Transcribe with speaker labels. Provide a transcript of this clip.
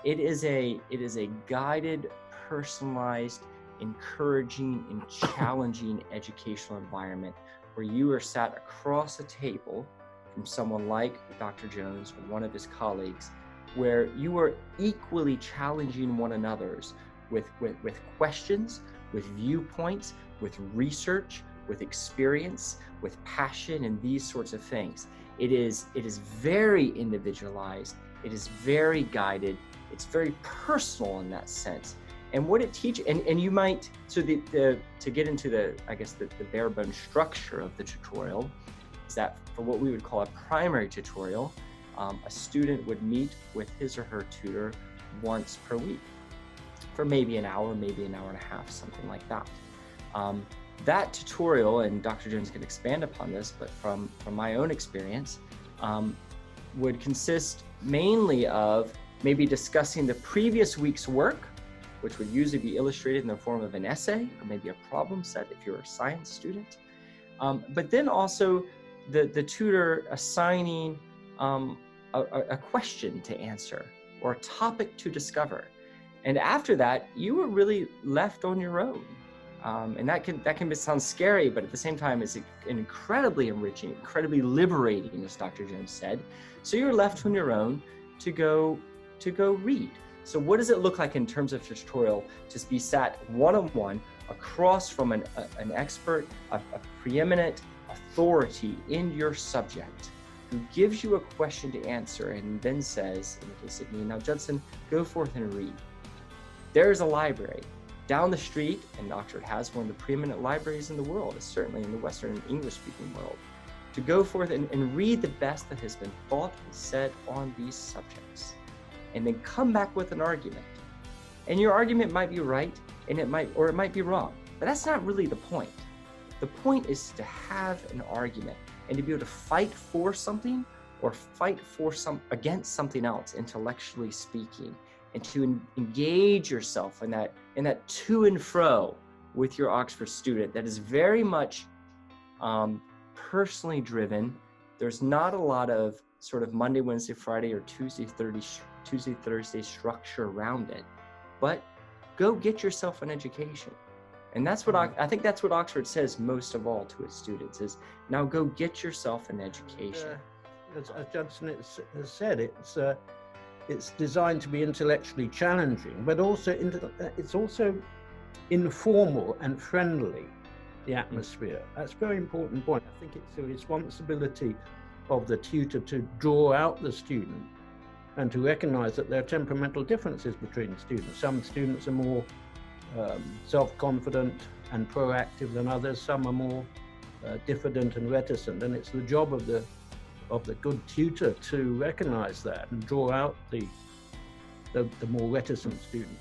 Speaker 1: It is a guided, personalized, encouraging, and challenging educational environment where you are sat across a table from someone like Dr. Jones or one of his colleagues, where you are equally challenging one another's with questions, with viewpoints, with research, with experience, with passion, and these sorts of things. It is very individualized. It is very guided. It's very personal in that sense. And what it teaches, and you might, so to get into the bare bones structure of the tutorial, is that for what we would call a primary tutorial, a student would meet with his or her tutor once per week for maybe an hour, maybe an hour and a half, something like that. That tutorial, and Dr. Jones can expand upon this, but from my own experience, would consist mainly of maybe discussing the previous week's work, which would usually be illustrated in the form of an essay or maybe a problem set if you're a science student. But then also the tutor assigning a question to answer or a topic to discover. And after that, you were really left on your own. And that can sound scary, but at the same time, it's incredibly enriching, incredibly liberating, as Dr. Jones said. So you're left on your own to go read. So what does it look like in terms of tutorial to be sat one-on-one across from an expert, a preeminent authority in your subject, who gives you a question to answer and then says, in the case of me, now Judson, go forth and read. There's a library down the street, and Oxford has one of the preeminent libraries in the world, certainly in the Western and English-speaking world, to go forth and read the best that has been thought and said on these subjects, and then come back with an argument. And your argument might be right, and it might be wrong, but that's not really the point. The point is to have an argument and to be able to fight for something or fight for against something else, intellectually speaking, and to engage yourself in that to and fro with your Oxford student that is very much personally driven. There's not a lot of sort of Monday, Wednesday, Friday, or Tuesday, Thursday structure around it, but go get yourself an education. And that's what I think that's what Oxford says most of all to its students is, now go get yourself an education.
Speaker 2: As Judson has said, it's designed to be intellectually challenging, but also it's also informal and friendly, the atmosphere. That's a very important point. I think it's the responsibility of the tutor to draw out the student and to recognize that there are temperamental differences between students. Some students are more self-confident and proactive than others. Some are more diffident and reticent, and it's the job of the good tutor to recognize that and draw out the more reticent student.